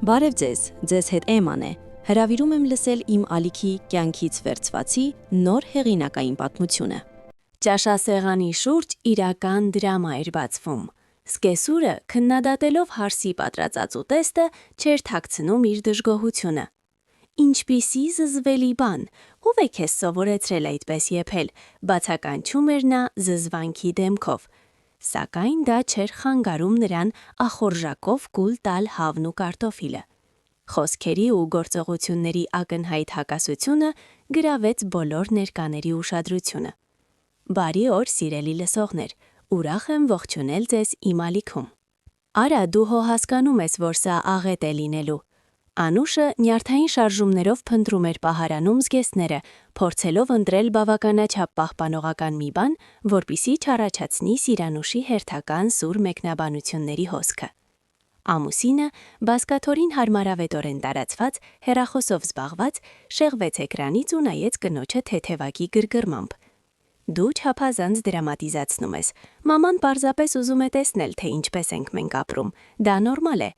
Բարև ձեզ հետ Էման է, հրավիրում եմ լսել իմ ալիքի կյանքից վերցվածի նոր հեղինակային պատմությունը։ Ճաշասեղանի շուրջ իրական դրամա էր բացվում։ Սկեսուրը, քննադատելով հարսի պատրածած ուտեստը, չէր թաքցնում իր դժգոհությունը։ Ինչպիսի զզվելի բան, ով է քեզ սովորեցրել այդպես եփել, բացականչում էր նա զզվանքի դեմքով։ Սակայն դա չէր խանգարում նրան ախորժակով կուլ տալ հավն ու կարտոֆիլը։ Խոսքերի ու գործողությունների ակնհայտ հակասությունը գրավեց բոլոր ներկաների ուշադրությունը։ Բարի օր, սիրելի լսողներ, ուրախ եմ ողջունել ձեզ իմ ալիքում։ Արա, դու հո հասկանում ես, որ սա աղետ է լինելու։ Անուշը նյարդային շարժումներով փնտրում էր պահարանում զգեստները, փորձելով ընտրել բավականաչափ պահպանողական մի բան, որպեսզի չառաջացնի Սիրանուշի հերթական սուր մեկնաբանությունների հոսքը։ Ամուսինը, բազկաթոռին հարմարավետորեն տարածված, հեռախոսով զբաղված, շեղվեց էկրանից ու նայեց կնոջը թեթևակի գրգռմամբ։ Դու չափազանց դրամատիզացնում ես, մաման պարզապես ուզում է տեսնել, թե ինչպես ենք մենք ապրում, դա նորմալ է։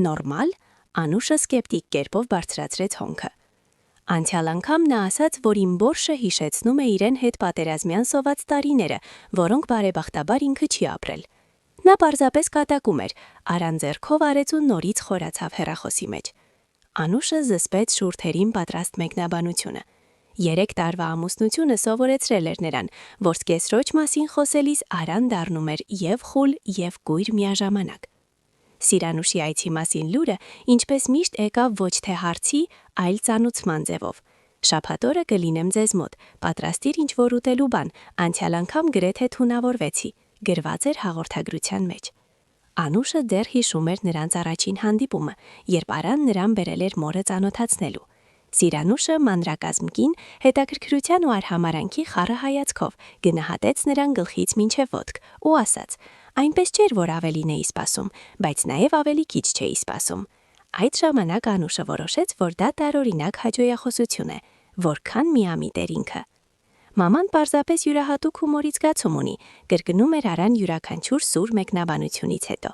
Նորմալ? Անուշը սկեպտիկ կերպով բարձրացրեց հոնքը։ Անցյալ անգամ նա ասաց, որ իմ բորշը հիշեցնում է իրեն հետ պատերազմյան սոված տարիները, որոնք բարեբախտաբար ինքը չի ապրել։ Նա պարզապես կատակում էր, Արան ձեռքով արեց ու նորից խորացավ հեռախոսի մեջ։ Անուշը զսպեց շուրթերին պատրաստ մեկնաբանությունը։ 3 տարվա ամուսնությունը սովորեցրել էր նրան, որ սկեսրոջ մասին խոսելիս Արան դառնում էր և խուլ, և կույր միաժամանակ։ Սիրանուշի այցի մասին լուրը, ինչպես միշտ եկավ ոչ թե հարցի, այլ ծանուցման ձևով։ Շաբաթ օրը կլինեմ ձեզ մոտ, պատրաստիր ինչ-որ ուտելու բան, անցյալ անգամ գրեթե թունավորվեցի, գրված էր հաղորդագրության մեջ։ Անուշը դեռ հիշում էր նրանց առաջին հանդիպումը, երբ Արան նրան բերել էր մորը ծանոթացնելու։ Սիրանուշը մանրակազմ կին, հետաքրքրության ու արհամարհանքի խառը հայացքով գնահատեց նրան գլխից մինչև ոտք ու ասաց. այնպես չէր, որ ավելին էի սպասում, բայց նաև ավելի քիչ չէի սպասում։ Այդ ժամանակ Անուշը որոշեց, որ դա տարօրինակ հաճոյախոսություն է, որքան միամիտ էր ինքը։ Մաման պարզապես յուրահատուկ հումորի զգացում ունի, կրկնում էր Արան յուրաքանչյուր սուր մեկնաբանությունից հետո։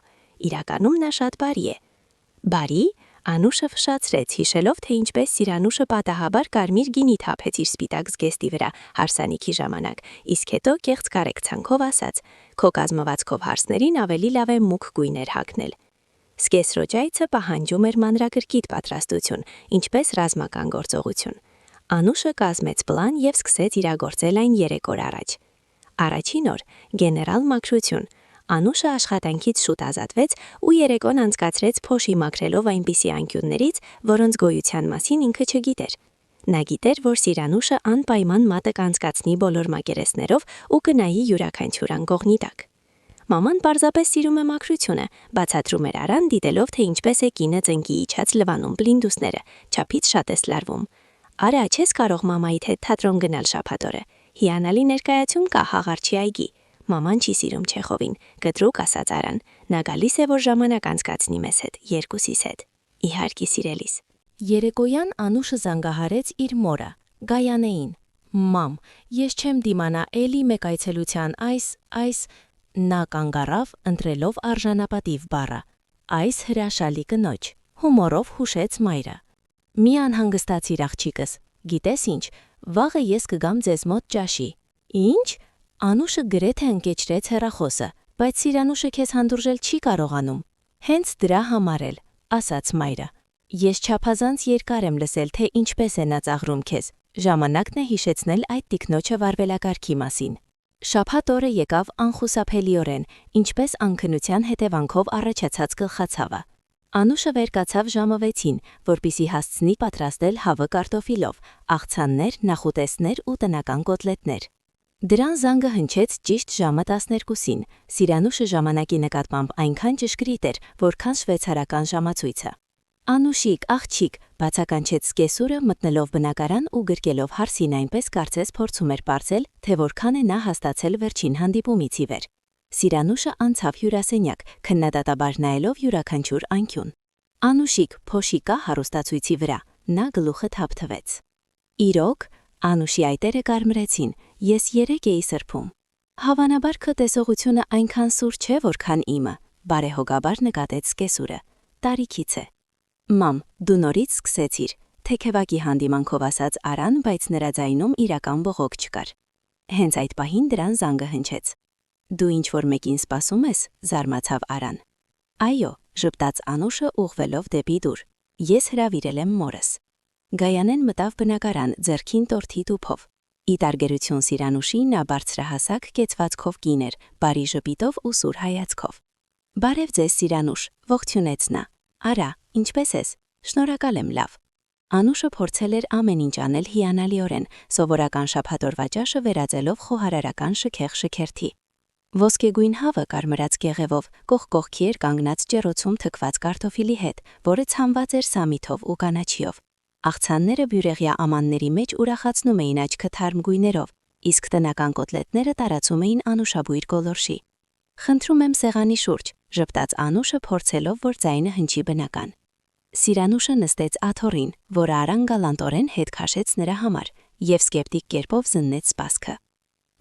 Իրականում նա շատ բարի է։ Բարի? Անուշը ֆշացրեց, հիշելով, թե ինչպես Սիրանուշը պատահաբար կարմիր գինի թափեց իր սպիտակ զգեստի վրա հարսանիքի ժամանակ, իսկ հետո կեղծ կարեկցանքով ասաց. քո կազմվածքով հարսներին ավելի լավ է մուգ գույներ հագնել։ Սկեսրոջ այցը պահանջում էր մանրակրկիտ պատրաստություն, ինչպես ռազմական գործողություն։ Անուշը կազմեց պլան և սկսեց իրագործել այն 3 օր առաջ։ Առաջին օր գեներալ մաքրություն։ Անուշը աշխատանքից շուտ ազատվեց ու երեկոն անցկացրեց փոշի մաքրելով այնպիսի անկյուններից, որոնց գոյության մասին ինքը չգիտեր։ Նա գիտեր, որ Սիրանուշը անպայման մատը կանցկացնի բոլոր մակերեսներով ու կնայի յուրաքանչյուր անկողնի տակ։ Մաման պարզապես սիրում է մաքրությունը, բացատրում էր Արան, դիտելով, թե ինչպես է կինը ծնկի իջած լվանում պլինդուսները, չափից շատ ես լարվում։ Արա, չես կարող մամայիդ հետ թատրոն գնալ շաբաթ օրը։ Հիանալի ներկայացում կա Հաղարջի այգի։ Մաման չի սիրում Չեխովին, կտրուկ ասաց Արան։ Նա գալիս է, որ ժամանակ անցկացնի մեզ հետ, երկուսիս հետ։ Իհարկե սիրելիս։ Երեկոյան Անուշը զանգահարեց իր մորը, Գայանեին։ Մամ, ես չեմ դիմանա էլի մեկ այցելության այս նա կանգ առավ, ընտրելով արժանապատիվ բառը։ Այս հրաշալի կնոջ, հումորով հուշեց մայրը։ Մի անհանգստացիր աղջիկս, գիտես ինչ, վաղը ես կգամ ձեզ մոտ ճաշի։ Ինչ? Անուշը գրեթե ընկեճրեց հեռախոսը, բայց Սիրանուշը քեզ հանդուրժել չի կարողանում։ Հենց դրա համար էլ, ասաց մայրը։ Ես չափազանց երկար եմ լսել, թե ինչպես է նա ծաղրում քեզ։ Ժամանակն է հիշեցնել այդ տիկնոջը վարվելակարգի մասին։ Շաբաթ օրը եկավ անխուսափելիորեն, ինչպես անքնության հետևանքով առաջացած գլխացավը։ Անուշը վեր կացավ ժամը 6-ին, որպեսզի հասցնի պատրաստել հավը կարտոֆիլով, աղցաններ, նախուտեստներ ու տնական կոտլետներ։ Դրան զանգը հնչեց ճիշտ ժամը 12-ին, Սիրանուշը ժամանակի նկատմամբ այնքան ճշգրիտ էր, որքան շվեյցարական ժամացույցը։ Անուշիկ, աղջիկ, բացականչեց սկեսուրը մտնելով բնակարան ու գրկելով հարսին այնպես կարծես փորձում էր պարզել, թե որքան է նա հաստացել վերջին հանդիպումից ի վեր։ Սիրանուշը անցավ հյուրասենյակ, քննադատաբար նայելով յուրաքանչյուր անկյուն։ Անուշիկ, փոշի կա հարուստացույցի վրա, նա գլուխը թափթվեց։ Իրոք, Անուշի այտերը կարմրեցին, ես 3 էի սրբում։ Հավանաբար քո տեսողությունը այնքան սուր չէ, որքան իմը, բարեհոգաբար նկատեց սկեսուրը։ Տարիքից է։ Մամ, դու նորից սկսեցիր, թեքևակի հանդիմանքով ասաց Արան, բայց նրա ձայնում իրական բողոք չկար։ Հենց այդ պահին դրան զանգը հնչեց։ Դու ինչ-որ մեկին սպասում ես, զարմացավ Արան։ Այո, ժպտաց Անուշը ուղղվելով դեպի դուռ։ Ես հրավիրել եմ մորս։ Գայանեն մտավ բնակարան ձեռքին տորթի տուփով։ Ի տարբերություն Սիրանուշի նա բարձրահասակ կեցվածքով կին էր, բարի ժպիտով ու սուր հայացքով։ Բարև ձեզ, Սիրանուշ, ողջունեց նա։ Արա, ինչպես ես։ Շնորհակալ եմ, լավ։ Անուշը փորձել էր ամեն ինչ անել հիանալիորեն, սովորական շաբաթօրվա ճաշը վերածելով խոհարարական շքեղ շքերթի։ Ոսկեգույն հավը կարմրած կեղևով կողք կողքի էր կանգնած ջեռոցում թքված կարտոֆիլի հետ, որը ցանված էր սամիթով ու կանաչիով։ Աղցանները բյուրեղյա ամանների մեջ ուրախացնում էին աչքը թարմ գույներով, իսկ տնական կոտլետները տարածում էին անուշաբույր գոլորշի։ Խնդրում եմ սեղանի շուրջ, ժպտաց Անուշը փորձելով, որ ձայնը հնչի բնական։ Սիրանուշը նստեց աթոռին, որը Արան գալանտորեն հետ քաշեց նրա համար եւ սկեպտիկ կերպով զննեց սպասքը։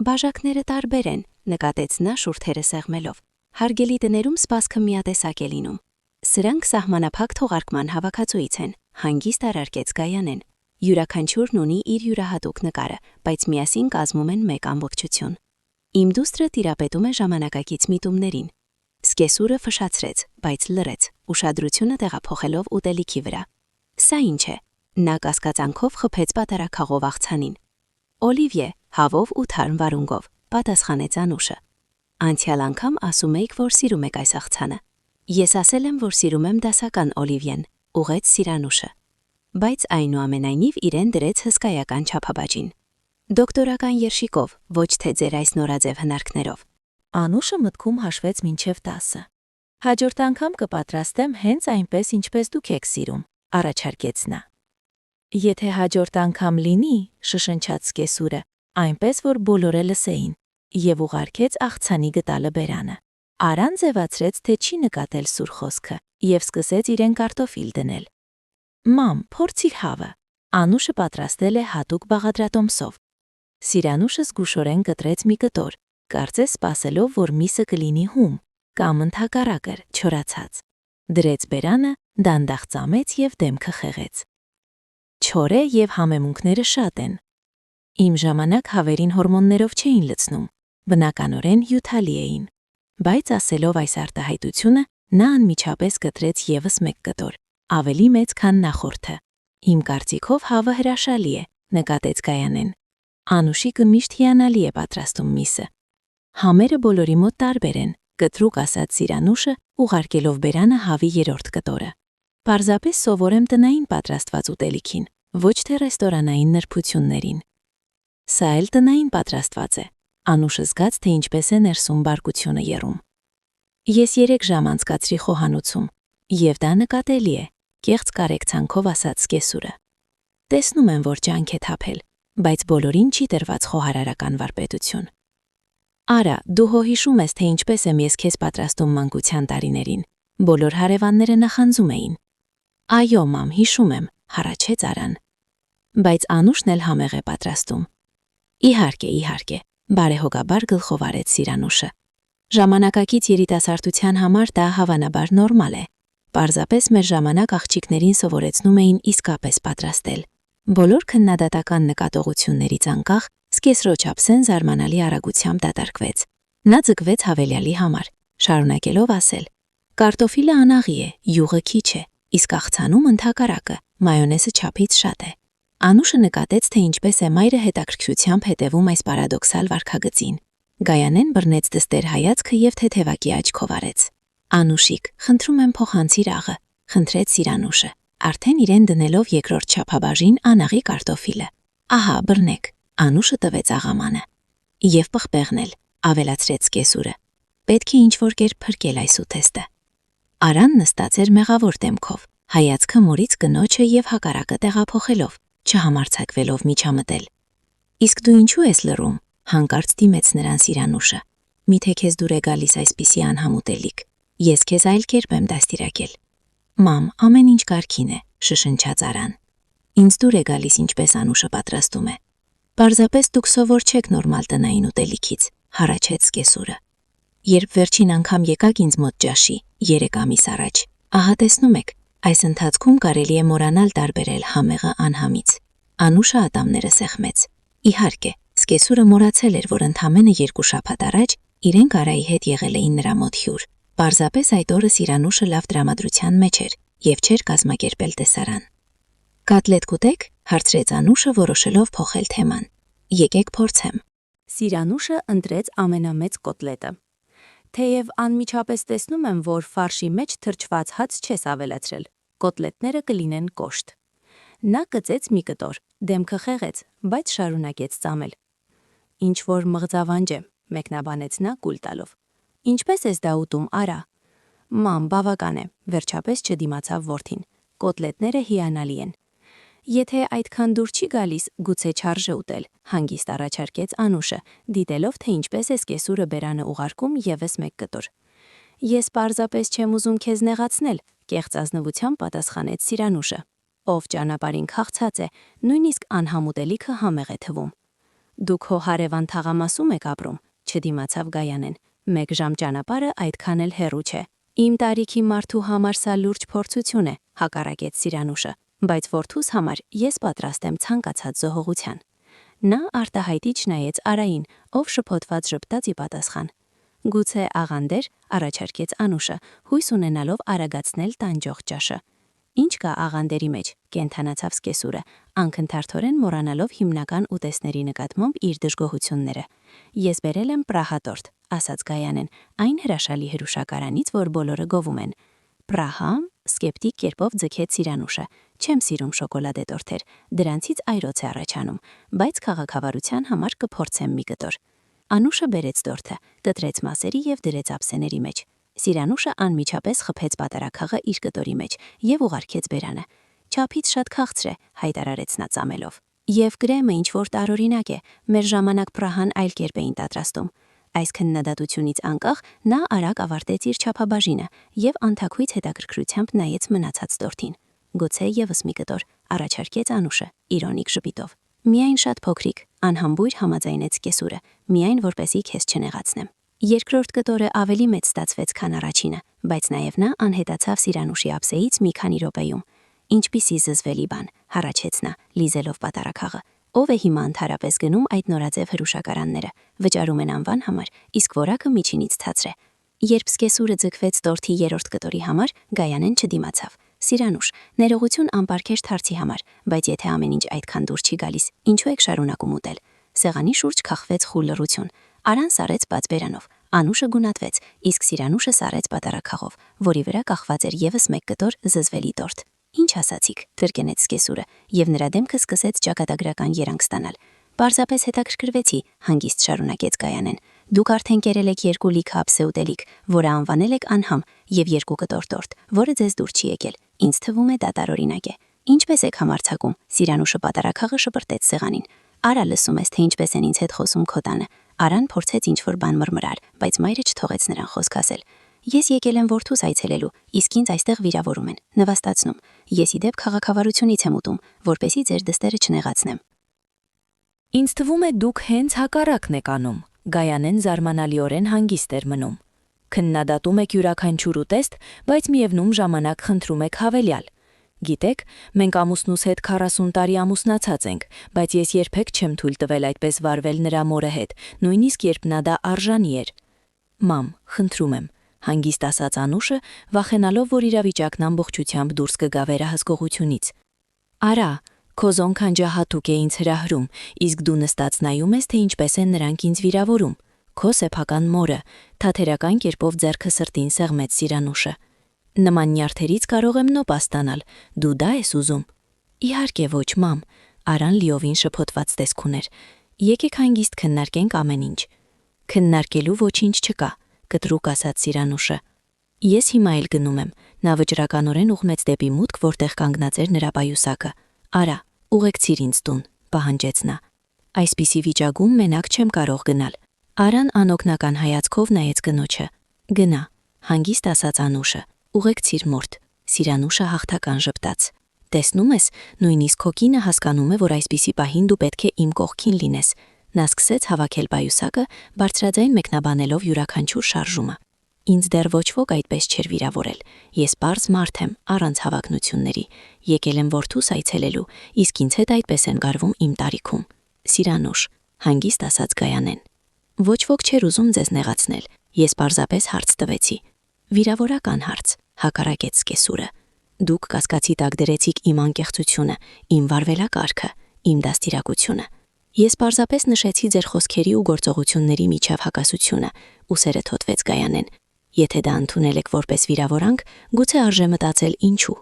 Բաժակները տարբեր են, նկատեց նա շուրթերը սեղմելով։ Հարգելի տներում սպասքը միատեսակ է լինում։ Սրանք սահմանափակ թողարկման հավաքածուից են, հանգիստ առարկեց Գայանեն։ Յուրաքանչյուրն ունի իր յուրահատուկ նկարը, բայց միասին կազմում են մեկ ամբողջություն։ Իմ դուստրը տիրապետում է ժամանակակից միտումներին։ Սկեսուրը ֆշացրեց, բայց լռեց, ուշադրությունը տեղափոխելով ուտելիքի վրա։ Սա ինչ է։ Նա կասկածանքով խփեց պատարակաղով աղցանին։ Օլիվիե, հավով ու թարմ վարունգով, պատասխանեց Անուշը։ Անցյալ անգամ ասում եք, որ սիրում եք այս աղցանը։ Ես ասել եմ, որ սիրում եմ դասական օլիվիեն, ուղեց Սիրանուշը։ Բայց այնուամենայնիվ իրեն դրեց հսկայական չափաբաժին։ Դոկտորական երշիկով, ոչ թե ձեր այս նորաձև հնարքներով։ Անուշը մտքում հաշվեց մինչև 10։ Հաջորդ անգամ կպատրաստեմ հենց այնպես, ինչպես դուք եք սիրում, առաջարկեց նա։ Եթե հաջորդ անգամ լինի, շշնչաց սկեսուրը, այնպես որ բոլորը լսեին, եւ ուղարկեց աղցանի գտալը բերանը։ Արան ձևացրեց, թե չի նկատել սուր խոսքը, եւ սկսեց իրեն կարտոֆիլ դնել։ Մամ, փորձիր հավը։ Անուշը պատրաստել է հատուկ բաղադրատոմսով։ Սիրանուշը զգուշորեն կտրեց մի կտոր, կարծես սպասելով, որ միսը կլինի հում, կամ ընդհակառակը չորացած։ Դրեց բերանը, դանդաղ ծամեց եւ դեմքը խեղեց։ Չոր է եւ համեմունքները շատ են։ Իմ ժամանակ հավերին հորմոններով չէին լցնում, բնականորեն հյութալի էին։ Բայց ասելով այս արտահայտությունը, նա անմիջապես կտրեց եւս մեկ կտոր, ավելի մեծ, քան նախորդը։ Իմ կարծիքով հավը հրաշալի է, նկատեց Գայանեն։ Անուշիկը միշտ հիանալի է պատրաստում միսը։ Համերը բոլորի մոտ տարբեր են, կտրուկ ասաց Սիրանուշը, ուղարկելով բերանը հավի երրորդ կտորը։ Պարզապես սովոր եմ տնային պատրաստված ուտելիքին, ոչ թե ռեստորանային նրբություններին։ Սա էլ տնային պատրաստված է։ Անուշը զգաց, թե ինչպես է ներսում բարկությունը եռում։ Ես 3 ժամ անցկացրի խոհանոցում, եւ դա նկատելի է, կեղծ կարեկցանքով ասաց սկեսուրը։ Տեսնում եմ, որ ջանք է թափել, բայց բոլորին չի տրված խոհարարական վարպետություն։ Արա, դու հո հիշում ես, թե ինչպես եմ ես քեզ պատրաստում մանկության տարիներին։ Բոլոր հարևանները նախանձում էին։ Այո, մամ, հիշում եմ, հառաչեց Արան։ Բայց Անուշն էլ համեղ է պատրաստում։ Իհարկե, բարեհոգաբար գլխով արեց Սիրանուշը։ Ժամանակակից երիտասարդության համար դա հավանաբար նորմալ է։ Պարզապես մեր ժամանակ աղջիկներին սովորեցնում էին իսկապես պատրաստել։ Բոլոր քննադատական նկատողություններից անկախ, սկեսրոչապսեն զարմանալի արագությամբ դատարկվեց։ Նա ձգվեց հավելյալի համար, շարունակելով ասել. Կարտոֆիլը անաղի է, յուղը քիչ է, իսկ աղցանում ընդհակառակը, մայոնեզը չափից շատ է։ Անուշը նկատեց, թե ինչպես է մայրը հետաքրքրությամբ հետևում այս պարադոքսալ վարքագծին։ Գայանեն բռնեց դստեր հայացքը եւ թեթևակի աչքով արեց։ Անուշիկ, խնդրում եմ փոխանցիր աղը, խնդրեց Սիրանուշը, արդեն իրեն դնելով երկրորդ չափաբաժին անաղի կարտոֆիլը։ Ահա, բռնեք, Անուշը տվեց աղամանը։ Եվ պղպեղն էլ, ավելացրեց սկեսուրը։ Պետք է ինչ-որ կերպ փրկել այս ուտեստը։ Արան նստած էր մեղավոր դեմքով, հայացքը մորից կնոջը եւ հակառակը տեղափոխելով, չհամարձակվելով միջամտել։ Իսկ դու ինչու ես լռում, հանկարծ դիմեց նրան Սիրանուշը։ Միթե քեզ դուր է գալիս այսպիսի անհամուտելիք։ Ես քեզ այլ կերպ եմ դաստիարակել։ Մամ, ամեն ինչ կարգին է, շշնչաց Արան։ Ինձ դուր է գալիս ինչպես Անուշը պատրաստում է։ Պարզապես դուք սովոր չեք նորմալ տնային ուտելիքից, հառաչեց սկեսուրը։ Երբ վերջին անգամ եկաք ինձ մոտ ճաշի, 3 ամիս առաջ, ահա տեսնում եք, Այս ընթացքում կարելի է մոռանալ տարբերել համեղը անհամից։ Անուշը ատամները սեղմեց։ Իհարկե, սկեսուրը մոռացել էր, որ ընդամենը 2 շաբաթ առաջ իրենք Արայի հետ եղել էին նրա մոտ հյուր։ Պարզապես այդ օրը Սիրանուշը լավ տրամադրության մեջ էր եւ չէր կազմակերպել տեսարան։ Կատլետ կուտեք, հարցրեց Անուշը, որոշելով փոխել թեման։ Եկեք փորձեմ։ Սիրանուշը ընտրեց ամենամեծ կոտլետը։ Թեև անմիջապես տեսնում եմ, որ ֆարշի մեջ թրջված հաց չես ավելացրել, կոտլետները կլինեն կոշտ։ Նա կծեց մի կտոր, դեմքը խեղեց, բայց շարունակեց ծամել։ Ինչ որ մղձավանջ է, մեկնաբանեց նա կուլ տալով։ Ինչպես ես դա ուտում, Արա։ Մամ, բավական է, վերջապես չդիմացավ որդին։ Կոտլետները հիանալի են։ Եթե այդքան դուր չի գալիս, գուցե չարժե ուտել, հանգիստ առաջարկեց Անուշը, դիտելով, թե ինչպես է սկեսուրը բերանը ուղարկում ևս մեկ կտոր։ Ես պարզապես չեմ ուզում քեզ նեղացնել, կեղծ ազնվությամբ պատասխանեց Սիրանուշը։ Ով ճանապարհին քաղցած է, նույնիսկ անհամուտելիքը համեղ է թվում։ Դուք հո հարևան թաղամասում եք ապրում, չդիմացավ Գայանեն։ 1 ժամ ճանապարհը այդքան էլ հեռու չէ։ Իմ տարիքի մարդու համար սա լուրջ փորձություն է, հակառակեց Սիրանուշը, բայց որդուս համար ես պատրաստ եմ ցանկացած զոհողության։ Նա արտահայտիչ նայեց Արային, ով շփոթված ժպտաց ի պատասխան։ Գուցե աղանդեր, առաջարկեց Անուշը, հույս ունենալով արագացնել տանջող ճաշը։ Ինչ կա աղանդերի մեջ, կենթանացավ սկեսուրը, անկնթարթորեն մոռանալով հիմնական ուտեստների նկատմամբ իր դժգոհությունները։ Ես բերել եմ պրահատորտ, ասաց Գայանեն, այն հրաշալի հրուշակարանից, որ բոլորը գովում են։ Պրահա, սկեպտիկ կերպով ձգեց Սիրանուշը։ Չեմ սիրում շոկոլադե տորթեր, դրանցից այրոց է առաջանում, բայց քաղաքավարության համար կփորձեմ մի կտոր։ Անուշը բերեց տորթը, կտրեց մասերի եւ դրեց ափսեների մեջ։ Սիրանուշը անմիջապես խփեց պատարակախը իր կտորի մեջ եւ ուղարկեց բերանը։ Չափից շատ քաղցր է, հայտարարեց նա ծամելով։ Եվ կրեմը ինչ որ տարօրինակ է, մեր ժամանակ Պրահան այլ կերպ էին պատրաստում։ Այս քննադատությունից անկախ նա արագ ավարտեց իր չափաբաժինը եւ անթաքույց հետաքրքրությամբ նայեց մնացած տորթին։ Գուցե եւս մի կտոր, առաջարկեց Անուշը, իրոնիկ ժպիտով։ Միայն շատ փոքրիկ, անհամբույր համաձայնեց սկեսուրը, միայն որպեսի քեզ չնեղացնեմ։ Երկրորդ կտորը ավելի մեծ ստացվեց, քան առաջինը, բայց նաեւ նա անհետացավ Սիրանուշի ափսեից մի քանի րոպեում։ Ինչպիսի զզվելի բան, հառաչեց նա, լիզելով պատարակախը։ Ով է հիմա ընդհանրապես գնում այդ նորաձև հրուշակարանները, վճարում են անվան համար, իսկ որակը միջինից ցածր է։ Երբ սկեսուրը ձգվեց տորթի 3-րդ կտորի համար, Գայանեն չդիմացավ։ Սիրանուշ, ներողություն անպարկեշտ հարցի համար, բայց եթե ամեն ինչ այդքան դուր չի գալիս, ինչու եք շարունակում ուտել։ Սեղանի շուրջ քաղվեց խուլ լռություն։ Արան սարեց բաց բերանով, Անուշը գունատվեց, իսկ Սիրանուշը սարեց պատարակախով, որի վրա կախված էր եւս մեկ կտոր զզվելի տորթ։ Ինչ ասացիք, թրկենեց սկեսուրը, եւ նրա դեմքը սկսեց ճակատագրական երանգ ստանալ։ Պարզապես հետաքրքրվեցի, հանգիստ շարունակեց Գայանեն։ Դուք արդեն կերել եք 2 լիք ափսե ուտելիք, որը անվանել եք անհամ, եւ 2 կտոր տորթ, որը ձեզ դուր չի եկել։ Ինձ թվում է դա տարօրինակ է։ Ինչպես եք համարձակում, Սիրանուշը պատարակախը շպրտեց սեղանին։ Արա, լսում ես, թե ինչպես են ինձ հետ խոսում քո տանը։ Արան փորձեց ինչ-որ բան մռմռալ, բայց մայրը չթողեց նրան խոսք ասել։ Ես եկել եմ որդուս այցելելու, իսկ ինձ այստեղ վիրավորում են, նվաստացնում։ Ես ի դեպ քաղաքավարությունից եմ ուտում, որպեսզի ձեր դստերը չնեղացնեմ։ Ինձ թվում է դուք հենց հակառակն եք անում, Գայանեն զարմանալիորեն հանգիստ էր մնում։ Քննադատում եք յուրաքանչյուր ուտեստ, բայց միևնույն ժամանակ խնդրում եք հավելյալ։ Գիտեք, մենք ամուսնուս հետ 40 տարի ամուսնացած ենք, բայց ես երբեք չեմ թույլ տվել այդպես վարվել նրա մորը հետ, նույնիսկ երբ նա դա արժանի էր։ Մամ, խնդրում եմ, հանգիստ ասաց Անուշը, վախենալով, որ իրավիճակն ամբողջությամբ դուրս կգա վերահսկողությունից։ Արա, քո զոնքանջը հատուկ է ինձ հրահրում, իսկ դու նստած նայում ես, թե ինչպես են նրանք ինձ վիրավորում։ Քո սեփական մորը, թաթերական կերպով ձեռքը սրտին սեղմեց Սիրանուշը։ Նման նյարդերից կարող եմ նոպա ստանալ, դու դա ես ուզում։ Իհարկե ոչ, մամ, Արան լիովին շփոթված տեսք ուներ։ Եկեք հանգիստ քննարկենք ամեն ինչ։ Քննարկելու ոչինչ չկա, կտրուկ ասաց Սիրանուշը։ Ես հիմա էլ գնում եմ, նա վճռականորեն ուղղեց դեպի մուտք, որտեղ կանգնած էր նրա պայուսակը։ Արա, ուղեկցիր ինձ տուն, պահանջեց նա։ Այսպիսի վիճակում մենակ չեմ կարող գնալ։ Արան անօգնական հայացքով նայեց կնոջը։ Գնա, հանգիստ ասաց Անուշը, ուղեկցիր մորթ։ Սիրանուշը հաղթական ժպտաց։ Տեսնում ես, նույնիսկ քո կինը հասկանում է, որ այսպիսի պահին դու պետք է իմ կողքին լինես։ Նա սկսեց հավաքել պայուսակը, բարձրաձայն մեկնաբանելով յուրաքանչյուր շարժումը։ Ինձ դեռ ոչ ոք այդպես չէր վիրավորել։ Ես պարզ մարդ եմ, առանց հավակնությունների։ Եկել եմ որդուս այցելելու, իսկ ինձ հետ այդպես են գարվում իմ տարիքում։ Սիրանուշ, հանգիստ ասաց Գայանեն։ Ոչ ոք չէր ուզում ձեզ նեղացնել։ Ես պարզապես հարց տվեցի։ Վիրավորական հարց, հակառակեց սկեսուրը։ Դուք կասկածի տակ դրեցիք իմ անկեղծությունը, իմ վարվելակարգը, իմ դաստիարակությունը։ Ես պարզապես նշեցի ձեր խոսքերի ու գործողությունների միջև հակասությունը, ուսերը թոթվեց Գայանեն։ Եթե դա ընդունել եք որպես վիրավորանք, գուցե արժե մտածել ինչու։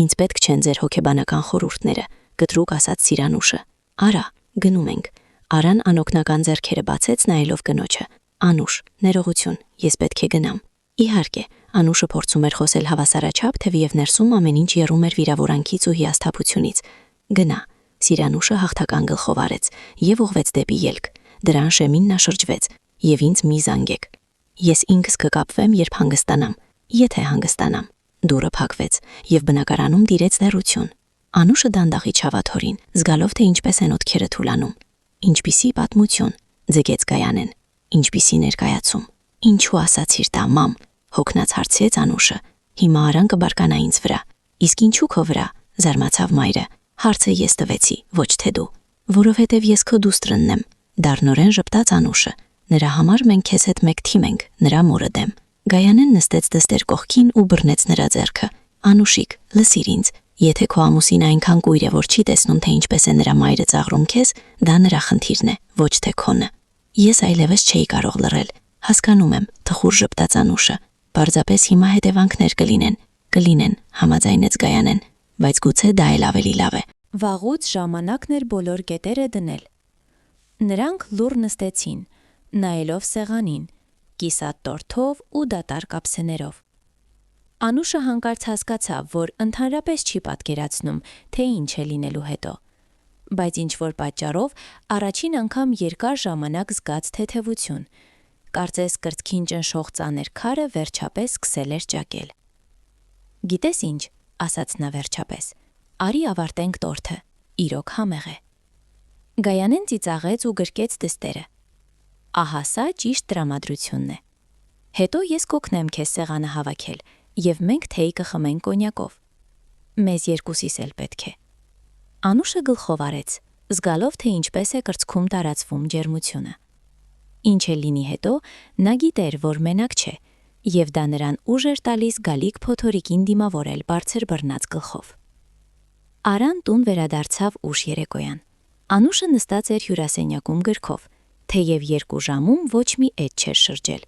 Ինձ պետք չեն ձեր հոգեբանական խորհուրդները, կտրուկ ասաց Սիրանուշը։ Արա, գնում ենք։ Արան անօգնական ձեռքերը բացեց նայելով կնոջը։ Անուշ, ներողություն, ես պետք է գնամ։ Իհարկե, Անուշը փորձում էր խոսել հավասարաչափ, թեև ներսում ամեն ինչ եռում էր վիրավորանքից ու հիասթափությունից։ Գնա, Սիրանուշը հաղթական գլխով արեց եւ ուղղվեց դեպի ելք։ Դրան շեմին նա շրջվեց եւ ինձ մի զանգեք։ Ես ինքս կկապվեմ, երբ հանգստանամ։ Եթե հանգստանամ։ Դուռը փակվեց եւ բնակարանում դիրեց լեռություն։ Անուշը դանդաղ իջավ աթոռին, զգալով թե ինչպես են օդքերը թուլանում։ Ինչպիսի պատմություն, ձգեց Գայանեն։ Ինչպիսի ներկայացում։ Ինչու ասացիր դա, մամ, հոգնած հարցրեց Անուշը։ Հիմա Արան կբարկանա ինձ վրա։ Իսկ ինչու քո վրա, զարմացավ մայրը։ Հարցը ես տվեցի, ոչ թե դու, որովհետև ես քո դուստրնն եմ, դառնորեն ժպտաց Անուշը։ Նրա համար մենք քեզ հետ մեկ թիմ ենք, նրա մորը դեմ։ Գայանեն նստեց դստեր կողքին ու բռնեց նրա ձեռքը։ Անուշիկ, լսիր ինձ, եթե քո ամուսինը այնքան կույր է, որ չի տեսնում, թե ինչպես է նրա մայրը ծաղրում քեզ, դա նրա խնդիրն է, ոչ թե քոնը։ Ես այլևս չէի կարող լռել։ Հասկանում եմ, թխուր ժպտաց Անուշը։ Պարզապես հիմա հետևանքներ կլինեն, համաձայնեց Գայանեն, բայց գուցե դա էլ ավելի լավ է։ Վաղուց ժամանակն էր բոլոր կետերը դնել։ Նրանք լուռ նստեցին, նայելով սեղանին, կիսատ տորթով ու դատարկ ափսեներով։ Անուշը հանկարծ հասկացավ, որ ընդհանրապես չի պատկերացնում, թե ինչ է լինելու հետո։ Բայց ինչ-որ պատճառով առաջին անգամ երկար ժամանակ զգաց թեթևություն։ Կարծես կրծքին ճնշող ծանր քարը վերջապես սկսել էր ճակել։ Գիտես ինչ, ասաց նա վերջապես, արի ավարտենք տորթը, իրոք համեղ է։ Գայանեն ծիծաղեց ու գրկեց դստերը։ Ահա սա ճիշտ տրամադրությունն է։ Հետո ես կօգնեմ քեզ սեղանը հավաքել, եւ մենք թեյ կխմենք կոնյակով։ Մեզ երկուսիս էլ պետք է։ Անուշը գլխով արեց, զգալով թե ինչպես է կրծքում տարածվում ջերմությունը։ Ինչ է լինի հետո, նա գիտեր, որ մենակ չէ, եւ դա նրան ուժ էր տալիս գալիք փոթորիկին դիմավորել բարձր բռնած գլխով։ Արան տուն վերադարձավ ուշ երեկոյան։ Անուշը նստած էր հյուրասենյակում գրքով, թեև 2 ժամում ոչ մի էդ չէր շրջել։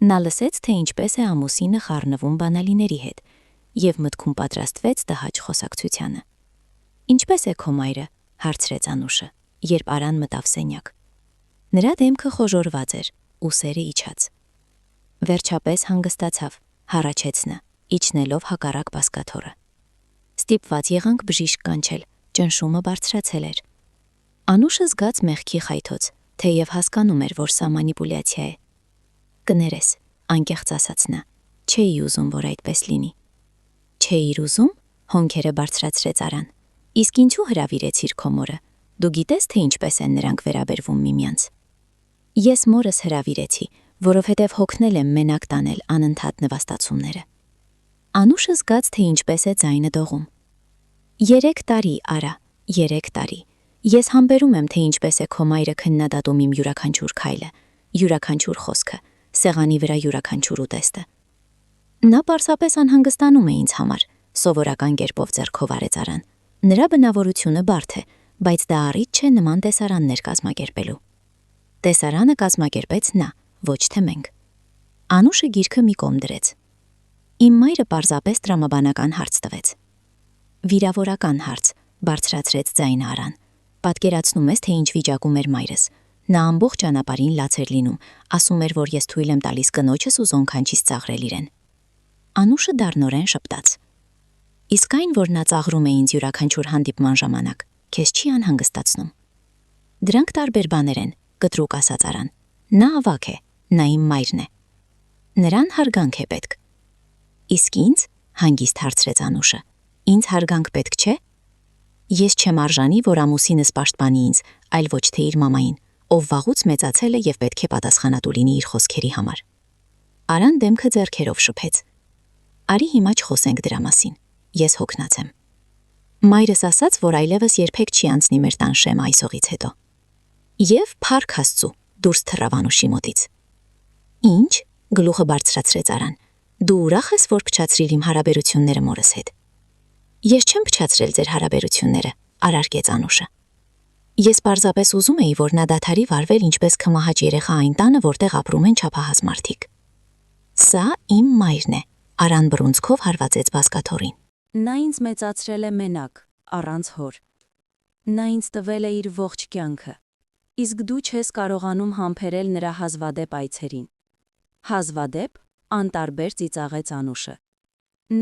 Նա լսեց, թե ինչպես է ամուսինը խառնվում բանալիների հետ, եւ մտքում պատրաստվեց տհաճ խոսակցությանը։ Ինչպես է քո մայրը, հարցրեց Անուշը, երբ Արան մտավ սենյակ։ Նրա դեմքը խոժորված էր, ուսերը իջած։ Վերջապես հանգստացավ, հառաչեց նա, իջնելով հակառակ բազկաթոռը։ Ստիպված եղանք բժիշկ կանչել, ճնշումը բարձրացել էր։ Անուշը զգաց մեղքի խայթոց, թեև հասկանում էր, որ սա մանիպուլյացիա է։ Կներես, անկեղծ ասաց նա, չէի ուզում, որ այդպես լինի։ Չէիր ուզում, հոնքերը բարձրացրեց Արան։ Իսկ ինչու հրավիրեցիր քո մորը։ Դու գիտես, թե ինչպես են նրանք վերաբերվում միմյանց։ Ես մորս հրավիրեցի, որովհետև հոգնել եմ մենակ տանել անընդհատ նվաստացումները։ Անուշը զգաց, թե ինչպես է ձայնը դողում։ 3 տարի, Արա, 3 տարի։ Ես համբերում եմ, թե ինչպես է քո մայրը քննադատում իմ յուրաքանչյուր քայլը, յուրաքանչյուր խոսքը, սեղանի վրա յուրաքանչյուր ուտեստը։ Նա պարզապես անհանգստանում է ինձ համար, սովորական կերպով ձեռքով արեց Արան։ Նրա բնավորությունը բարդ է, բայց դա առիթ չէ նման տեսարաններ կազմակերպելու։ Տեսարանը կազմակերպեց նա, ոչ թե մենք։ Անուշը գիրքը մի կողմ դրեց։ Իմ մայրը պարզապես տրամաբանական հարց տվեց։ Վիրավորական հարց, բարձրացրեց ձայնը Արան։ Պատկերացնում ես, թե ինչ վիճակում էր մայրս։ Նա ամբողջ ճանապարհին լաց էր լինում, ասում էր, որ ես թույլ եմ տալիս կնոջս ու զոնքանչից ծաղրել իրեն։ Անուշը դառնորեն շպտաց։ Իսկ այն, որ նա ծաղրում է ինձ յուրաքանչյուր հանդիպման ժամանակ, քեզ չի անհանգստացնում։ Դրանք տարբեր բաներ են, կտրուկ ասաց Արան։ Նա ավակ է, նա իմ մայրն է։ Նրան հարգանք է պետք։ Իսկ ինձ, հանգիստ հարցրեց Անուշը, ինձ հարգանք պետք չէ։ Ես չեմ արժանի, որ ամուսինս պաշտպանի ինձ, այլ ոչ թե իր մամային, ով վաղուց մեծացել է եւ պետք է պատասխանատու լինի իր խոսքերի համար։ Արան դեմքը ձեռքերով շփեց։ Արի հիմա չխոսենք դրա մասին։ Ես հոգնած եմ։ Մայրս ասաց, որ այլևս երբեք չի անցնի մեր տան շեմը այսօղից հետո։ Եվ փառք Աստծո, դուրս թռավ Անուշի մոտից։ Ինչ, գլուխը բարձրացրեց Արան։ Դու ուրախ ես, որ փչացրիր իմ հարաբերությունները մորս հետ։ Ես չեմ փչացրել ձեր հարաբերությունները, արարկեց Անուշը։ Ես պարզապես ուզում էի, որ նա դադարի վարվել ինչպես քմահաճ երեխա այն տանը, որտեղ ապրում են չափահաս մարդիկ։ Սա իմ մայրն է, Արան բռունցքով հարվածեց բազկաթոռին։ Նա ինձ մեծացրել է մենակ, առանց հոր։ Նա ինձ տվել է իր ողջ կյանքը։ Իսկ դու չես կարողանում համբերել նրա հազվադեպ այցերին։ Հազվադեպ, անտարբեր ծիծաղեց Անուշը։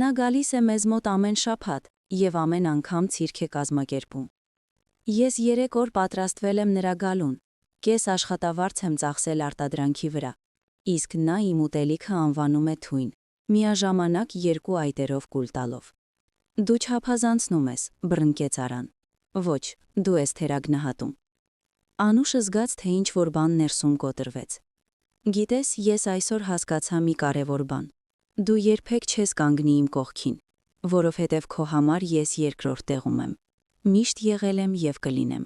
Նա գալիս է մեզ մոտ ամեն շաբաթ եւ ամեն անգամ ցիրք է կազմակերպում։ Ես 3 օր պատրաստվել եմ նրա գալուն, կես աշխատավարձ եմ ծախսել արտադրանքի վրա, իսկ նա իմ ուտելիքը անվանում է թույն, միաժամանակ 2 այտերով կուլ տալով։ Դու չափազանցնում ես, բռնկեց Արան։ Ոչ, դու ես թերագնահատում։ Անուշը զգաց, թե ինչ-որ բան ներսում կոտրվեց։ Գիտես, ես այսօր հասկացա մի կարևոր բան։ Դու երբեք չես կանգնի իմ կողքին, որովհետև քո համար ես երկրորդ տեղում եմ։ Միշտ եղել եմ եւ կլինեմ։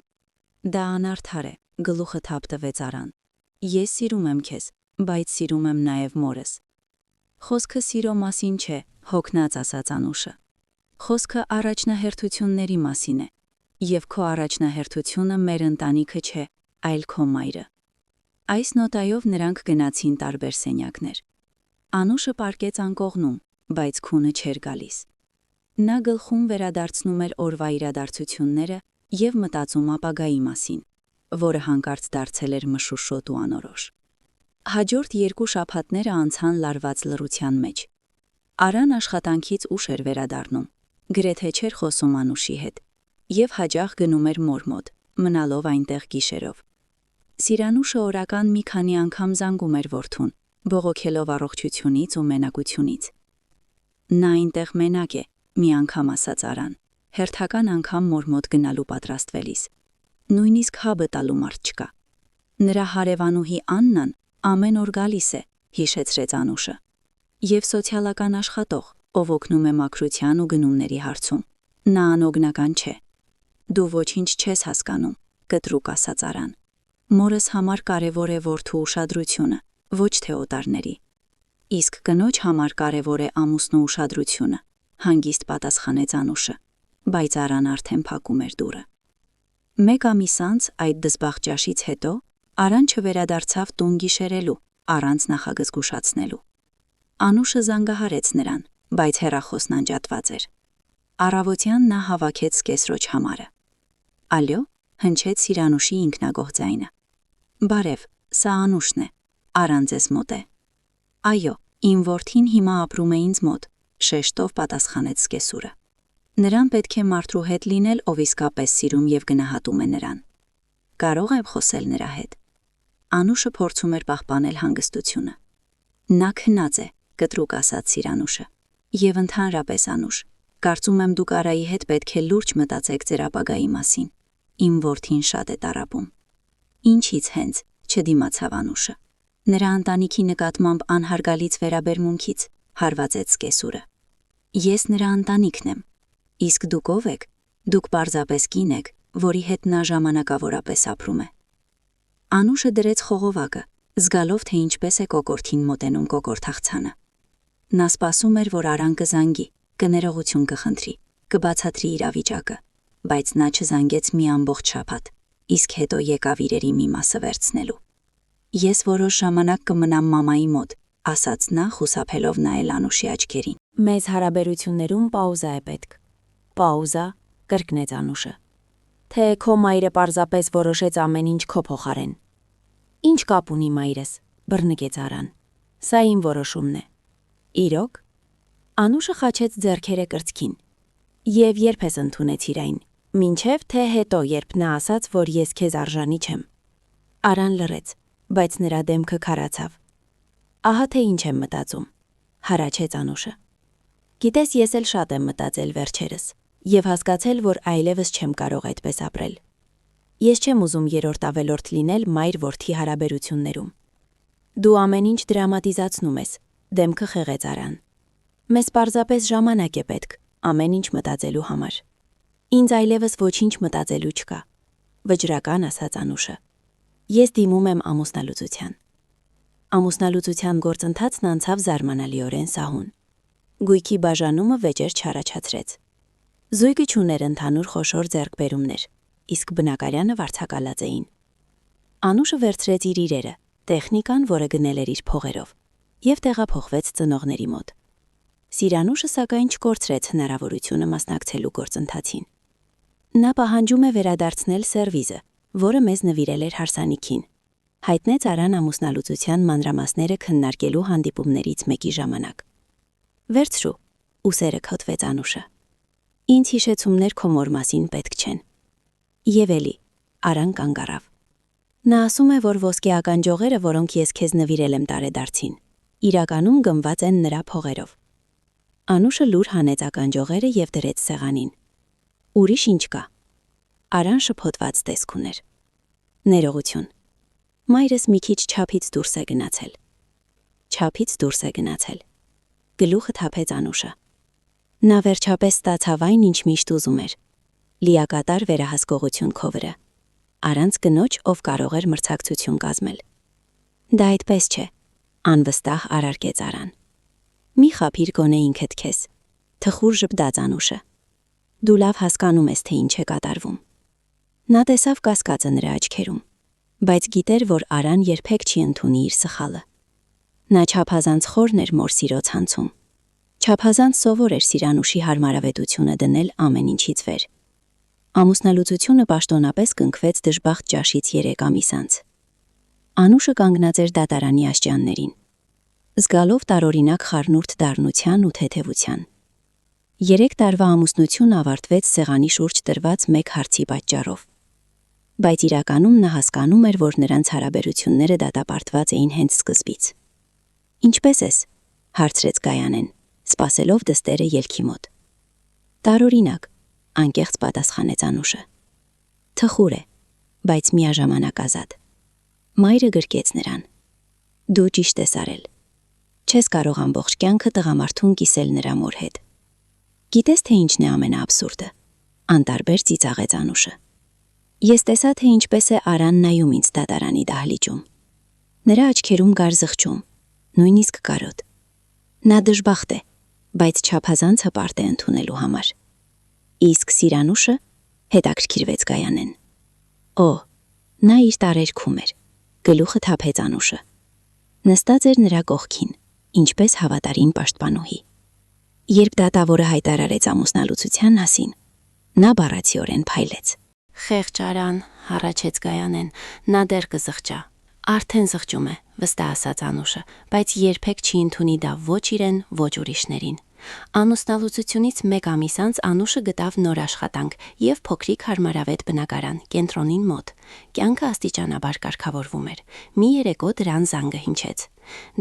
Դա անարդար է, գլուխը թափ տվեց Արան։ Ես սիրում եմ քեզ, բայց սիրում եմ նաեւ մորս։ Խոսքը սիրո մասին չէ, հոգնած ասաց Անուշը։ Խոսքը առաջնահերթությունների մասին է, եւ քո առաջնահերթությունը մեր ընտանիքը չէ, այլ քո մայրը։ Այս նոտայով նրանք գնացին տարբեր սենյակներ։ Անուշը պառկեց անկողնում, բայց քունը չէր գալիս։ Նա գլխում վերադարձնում էր օրվա իրադարձությունները եւ մտածում ապագայի մասին, որը հանկարծ դարձել էր մշուշոտ ու անորոշ։ Հաջորդ 2 շաբաթները անցան լարված լռության մեջ։ Արան աշխատանքից ուշ էր վերադառնում, գրեթե չէր խոսում Անուշի հետ, եւ հաճախ գնում էր մոր մոտ, մնալով այնտեղ գիշերով։ Սիրանուշը օրական մի քանի անգամ զանգում էր որդուն, բողոքելով առողջությունից ու մենակությունից։ Նա այնտեղ մենակ է, մի անգամ ասաց Արան, հերթական անգամ մոր մոտ գնալու պատրաստվելիս։ Նույնիսկ հաբը տալու մարդ չկա։ Նրա հարևանուհի Աննան ամեն օր գալիս է, հիշեցրեց Անուշը։ Եվ սոցիալական աշխատող, ով օգնում է մաքրության ու գնումների հարցում։ Նա անօգնական չէ։ Դու ոչինչ չես հասկանում, կտրուկ ասաց Արան։ Մորս համար կարևոր է որդու ուշադրությունը, ոչ թե օտարների։ Իսկ կնոջ համար կարևոր է ամուսնու ուշադրությունը, հանգիստ պատասխանեց Անուշը, բայց Արան արդեն փակում էր դուռը։ 1 ամիս անց այդ դժբախտ ճաշից հետո Արան չվերադարձավ տուն գիշերելու, առանց նախագզգուշացնելու։ Անուշը զանգահարեց նրան, բայց հեռախոսն անջատված էր։ Առավոտյան նա հավաքեց սկեսրոջ համարը։ Ալյո, հնչեց Սիրանուշի ինքնագոհ ձայնը։ Բարև, սա Անուշն է, Արան ձեզ մոտ է։ Այո, իմ որդին հիմա ապրում է ինձ մոտ, շեշտով պատասխանեց սկեսուրը։ Նրան պետք է մարդու հետ լինել, ով իսկապես սիրում եւ գնահատում է նրան։ Կարող եմ խոսել նրա հետ։ Անուշը փորձում էր պահպանել հանգստությունը։ Նա քնած է, կտրուկ ասաց Սիրանուշը։ Եվ ընդհանրապես Անուշ, կարծում եմ դուք Արայի հետ պետք է լուրջ մտածեք ձեր ապագայի մասին։ Իմ որդին շատ է տառապում։ Ինչից հենց, չդիմացավ Անուշը։ Նրա ընտանիքի նկատմամբ անհարգալից վերաբերմունքից, հարվածեց սկեսուրը։ Ես նրա ընտանիքն եմ։ Իսկ դուք ով եք։ Դուք պարզապես կին եք, որի հետ նա ժամանակավորապես ապրում է։ Անուշը դրեց խողովակը, զգալով, թե ինչպես է կոկորդին մոտենում կոկորդաղցանը։ Նա սպասում էր, որ Արան կզանգի, կներողություն կխնդրի, կբացատրի իրավիճակը, բայց նա չզանգեց մի ամբողջ շաբաթ, իսկ հետո եկավ իրերի մի մասը վերցնելու։ Ես որոշ ժամանակ կմնամ մամայի մոտ, ասաց նա խուսափելով նայել Անուշի աչքերին։ Մեզ հարաբերություններում պաուզա է պետք։ Պաուզա, կրկնեց Անուշը։ Թե քո մայրը պարզապես որոշեց ամեն ինչ քո փոխարեն։ Ինչ կապ ունի մայրս, բռնկեց Արան։ Սա իմ որոշումն է։ Իրոք։ Անուշը խաչեց ձեռքերը կրծքին։ Եվ երբ ես ընդունեցիր այն, մինչև թե հետո, երբ նա ասաց, որ ես քեզ արժանի չեմ։ Արան լռեց, բայց նրա դեմքը քարացավ։ Ահա թե ինչ եմ մտածում, հառաչեց Անուշը։ Գիտես, ես էլ շատ եմ մտածել վերջերս եւ հասկացել, որ այլևս չեմ կարող այդպես ապրել։ Ես չեմ ուզում երրորդ ավելորդ լինել մայր-որդի հարաբերություններում։ Դու ամեն ինչ դրամատիզացնում ես, Դեմքը խեղեց Արան։ Մեզ պարզապես ժամանակ է պետք, ամեն ինչ մտածելու համար։ Ինձ այլևս ոչինչ մտածելու չկա, վճռական ասաց Անուշը։ Ես դիմում եմ ամուսնալուծության։ Ամուսնալուծության գործընթացն անցավ զարմանալիորեն սահուն։ Գույքի բաժանումը վեճեր չառաջացրեց։ Զույգը չուներ ընդհանուր խոշոր ձեռքբերումներ, իսկ բնակարանը վարձակալած էին։ Անուշը վերցրեց իր իրերը, տեխնիկան, որը գնել էր իր փողերով, եւ տեղափոխվեց ծնողների մոտ։ Սիրանուշը սակայն չկորցրեց հնարավորությունը մասնակցելու գործընթացին։ Նա պահանջում է վերադարձնել սերվիզը, որը մեզ նվիրել էր հարսանիքին։ Հայտնեց Արան ամուսնալուծության մանրամասները քննարկելու հանդիպումներից մեկի ժամանակ։ Վերցրու, ուսերը քոթվեց Անուշը։ Ինձ հիշեցումներ քո մոր մասին պետք չեն։ Եվ էլի, Արան կանգ առավ։ Նա ասում է, որ ոսկե ականջողերը, որոնք ես քեզ նվիրել եմ տարեդարձին, իրականում գնված են նրա փողերով։ Անուշը լուր հանեց ականջողերը եւ դրեց սեղանին։ Ուրիշ ինչ կա։ Արան շփոթված տեսք ուներ։ Ներողություն։ Մայրս մի քիչ չափից դուրս է գնացել։ Չափից դուրս է գնացել։ Գլուխը թափեց Անուշը։ Նա վերջապես ստացավ այն, ինչ միշտ ուզում էր։ Լիակատար վերահսկողություն քո վրա։ Առանց կնոջ, ով կարող էր մրցակցություն կազմել։ Դա այդպես չէ, անվստահ արարկեց Արան։ Մի խափիր գոնե ինքդ քեզ։ Թխուր ժպտաց Անուշը։ Դու լավ հասկանում ես, թե ինչ է կատարվում։ Նա տեսավ կասկածը նրա աչքերում, բայց գիտեր, որ Արան երբեք չի ընդունի իր սխալը։ Նա չափազանց խորն էր մոր սիրո ցանցում։ Չափազանց սովոր էր Սիրանուշի հարմարավետությունը դնել ամեն ինչից վեր։ Ամուսնալուծությունը պաշտոնապես կնքվեց դժբախտ ճաշից 3 ամիս անց։ Անուշը կանգնած էր դատարանի աշճաններին, զգալով տարօրինակ խառնուրդ դառնության ու թեթևության։ 3 տարվա ամուսնությունը ավարտվեց սեղանի շուրջ տրված մեկ հարցի պատճառով։ Բայց իրականում նա հասկանում էր, որ նրանց հարաբերությունները դատապարտված էին հենց սկզբից։ Ինչպե՞ս ես, հարցրեց Գայանեն, սպասելով դստերը ելքի մոտ։ Տարօրինակ, անկեղծ պատասխանեց Անուշը։ Թխուր է, բայց միաժամանակ ազատ։ Մայրը գրկեց նրան։ Դու ճիշտ ես արել։ Չես կարող ամբողջ կյանքը տղամարդուն կիսել նրա մոր հետ։ Գիտես, թե ինչն է ամենաաբսուրդը, անտարբեր ծիծաղեց Անուշը։ Ես տեսա, թե ինչպես է Արան նայում ինձ դատարանի դահլիճում։ Նրա աչքերում կար զղջում, նույնիսկ կարոտ։ Նա դժբախտ է, բայց չափազանց հպարտ է ընդունելու համար։ Իսկ Սիրանուշը հետաքրքրվեց Գայանեն։ Օ, նա իր տարերքում էր, գլուխը թափեց Անուշը։ Նստած էր նրա կողքին, ինչպես հավատարիմ պաշտպանուհի։ Երբ դատավորը հայտարարեց ամուսնալուծության մասին, նա բառացիորեն փայլեց։ Խեղճ Արան, հառաչեց Գայանեն, նա դեռ կզղջա։ Արդեն զղջում է, վստահ ասաց Անուշը, բայց երբեք չի ընդունի դա ոչ իրեն, ոչ ուրիշներին։ Ամուսնալուծությունից 1 ամիս անց Անուշը գտավ նոր աշխատանք եւ փոքրիկ հարմարավետ բնակարան կենտրոնին մոտ։ Կյանքը աստիճանաբար կարգավորվում էր։ Մի երեկո դրան զանգը հնչեց։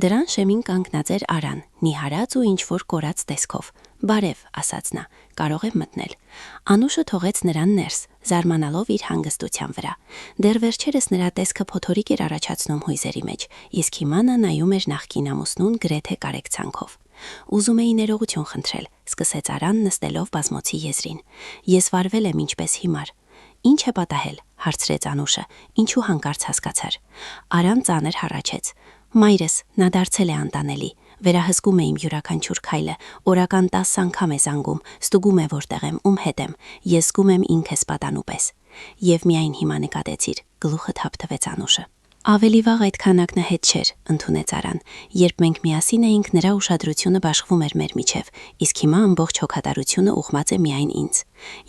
Դրան շեմին կանգնած էր Արան, նիհարած ու ինչ-որ կորած տեսքով։ Բարև, ասաց նա, կարող եմ մտնել։ Անուշը թողեց նրան ներս, զարմանալով իր հանգստության վրա։ Դեռ վերջերս նրա տեսքը փոթորիկ էր առաջացնում հույզերի մեջ, իսկ հիմա նա նայում էր նախկին ամուսնուն գրեթե կարեկցանքով։ Ուզում էի ներողություն խնդրել, սկսեց Արան նստելով բազմոցի եզրին։ Ես վարվել եմ ինչպես հիմար։ Ինչ է պատահել, հարցրեց Անուշը, ինչու հանկարծ հասկացար։ Արան ծանր հառաչեց։ Մայրս, նա դարձել է անտանելի, վերահսկում է իմ յուրաքանչյուր քայլը, օրական 10 անգամ է զանգում, ստուգում է որտեղ եմ, ում հետ եմ, ես զգում եմ ինքս պատանու պես։ Եվ միայն հիմա նկատեցիր, գլուխը թափթվեց Անուշը։ Ավելի վաղ այդ քանակն հետ չէր, ընդունեց Արան, երբ մենք միասին էինք, նրա ուշադրությունը բաշխվում էր մեր միջև, իսկ հիմա ամբողջ հոգատարությունը ուղղված է միայն ինձ։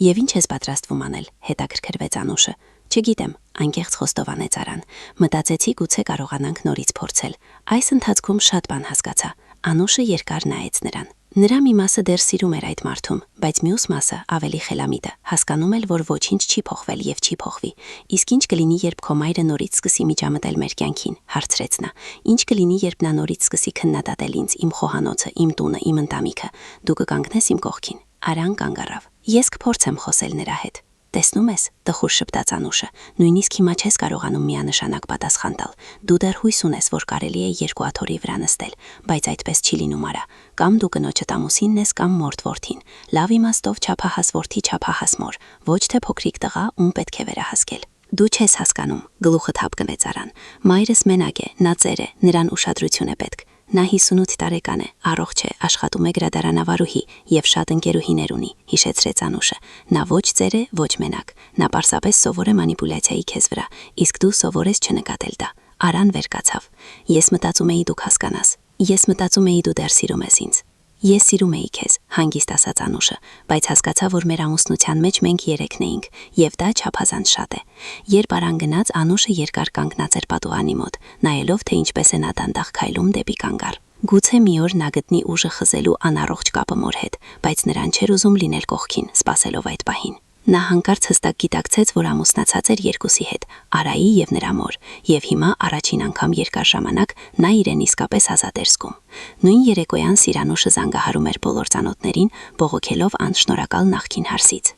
Եվ ինչ ես պատրաստվում անել, հետաքրքրվեց Անուշը։ Չգիտեմ, անկեղծ խոստովանեց Արան։ Մտածեցի գուցե կարողանանք նորից փորձել։ Այս ընթացքում շատ բան հասկացա։ Անուշը երկար նայեց նրան։ Նրա մի մասը դեռ սիրում էր այդ մարդուն, բայց մյուս մասը ավելի խելամիտը, հասկանում էր, որ ոչինչ չի փոխվել եւ չի փոխվի։ Իսկ ինչ կլինի, երբ քո մայրը նորից սկսի միջամտել մեր կյանքին, հարցրեց նա։ Ինչ կլինի, երբ նա նորից սկսի քննադատել ինձ, իմ խոհանոցը, իմ տունը, իմ ընտանիքը։ Դու կկանգնես իմ կողքին։ Արան կանգ առավ։ Ես կփորձեմ խոսել նրա հետ։ Տեսնում ես, տխուր շփտաց Անուշը, նույնիսկ հիմա չես կարողանում միանշանակ պատասխան տալ։ Դու դեռ հույս ունես, որ կարելի է երկու աթոռի վրա նստել, բայց այդպես չի լինում արա։ Կամ դու կնոջդ ամուսինն ես, կամ մորթ որդին։ Լավ իմաստով չափահաս որդի, չափահաս մոր, ոչ թե փոքրիկ տղա, ում պետք է վերահասկել։ Դու չես հասկանում, գլուխը թափկվեց Արան։ Մայրս մենակ է, նա ծեր է, նրան ուշադրություն է պետք։ Նա 58 տարեկան է, առողջ է, աշխատում է գրադարանավարուհի եւ շատ ընկերուհիներ ունի, հիշեցրեց Անուշը։ Նա ոչ ծեր է, ոչ մենակ։ Նա պարզապես սովոր է մանիպուլյացիայի քեզ վրա, իսկ դու սովոր ես չնկատել դա։ Արան վեր կացավ։ Ես մտածում էի դու կհասկանաս։ Ես մտածում էի դու դեռ սիրում ես ինձ։ Ես սիրում էի քեզ, հանգիստ ասաց Անուշը, բայց հասկացա, որ մեր ամուսնության մեջ մենք երեքն էինք, եւ դա չափազանց շատ է։ Երբ Արան գնաց, Անուշը երկար կանգնած էր պատուհանի մոտ, նայելով, թե ինչպես է նա դանդաղ քայլում դեպի կանգառ։ Գուցե մի օր նա գտնի ուժը խզելու անառողջ կապը մոր հետ, բայց նրան չէր ուզում լինել կողքին, սպասելով այդ պահին։ Նա հանկարծ հստակ գիտակցեց, որ ամուսնացած էր երկուսի հետ, Արայի եւ նրա մոր, եւ հիմա առաջին անգամ երկար ժամանակ նա իրեն իսկապես ազատ էր զգում։ Նույն երեկոյան Սիրանուշը զանգահարում էր բոլոր ծանոթներին, բողոքելով անշնորհակալ նախկին հարսից։